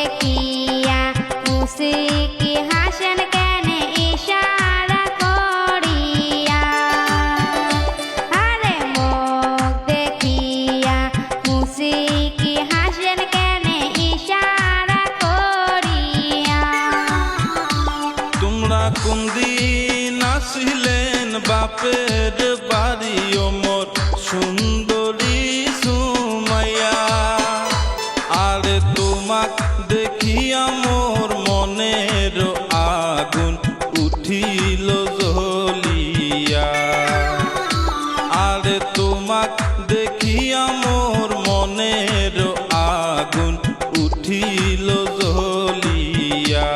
দেখিয়া মুসকি হাসেন কেন ইশারা করিয়া। আরে মুখ দেখিয়া মুসকি হাসেন কেন ইশারা করিয়া। তোমরা কোন দিন আসিলেন বাপের বাড়ি ওমর সুন্দরী সুমাইয়া। আরে তোমাক দেখিয়া মোর মনের আগুন উঠিল জ্বলিয়া। আরে তোমাক দেখিয়া মোর মনের আগুন উঠিল জ্বলিয়া।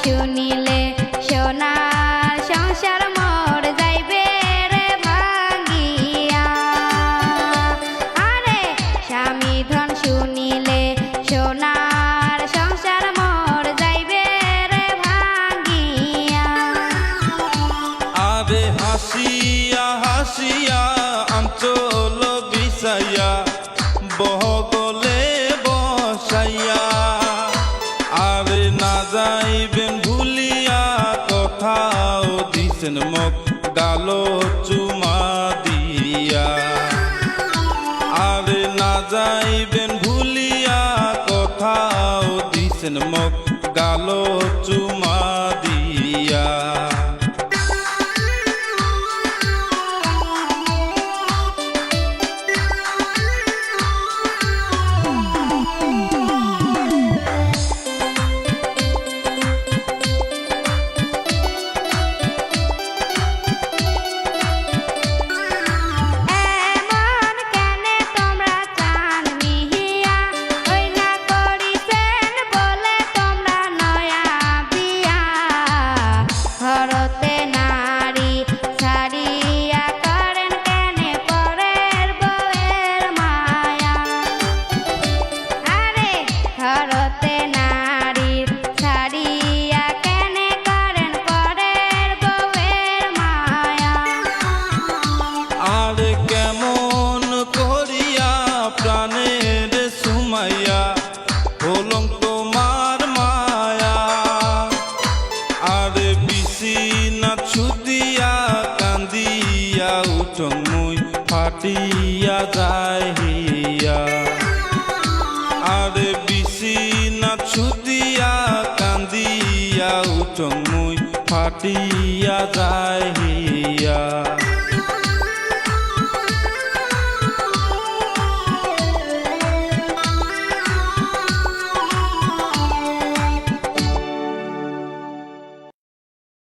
শুনিলে সোনার সংসার মোর যাইবে রে ভাঙ্গিয়া। আরে স্বামী ধন শুনিলে সোনার সংসার মোর যাইবে রে ভাঙ্গিয়া। আরে হাসিয়া হাসিয়া আঞ্চল বিছাইয়া বহগলে বসাইয়া। আরে না যাইবেন ভুলিয়া কথাও দিছেন মুখ গালো চুমা দিয়া। আরে না যাইবেন ভুলিয়া কথাও দিছেন মুখ গালো চুমা দিয়া। কেমন করিয়া প্রাণের সুমাইয়া হলং তোমার মায়া। আরে বিসি না ছুটিয়া কান্দিয়া উঠং মুই ফাটিয়া যায় হিয়া। আরে বিসি না ছুটিয়া কান্দিয়া উঠং মুই ফাটিয়া যায় হিয়া।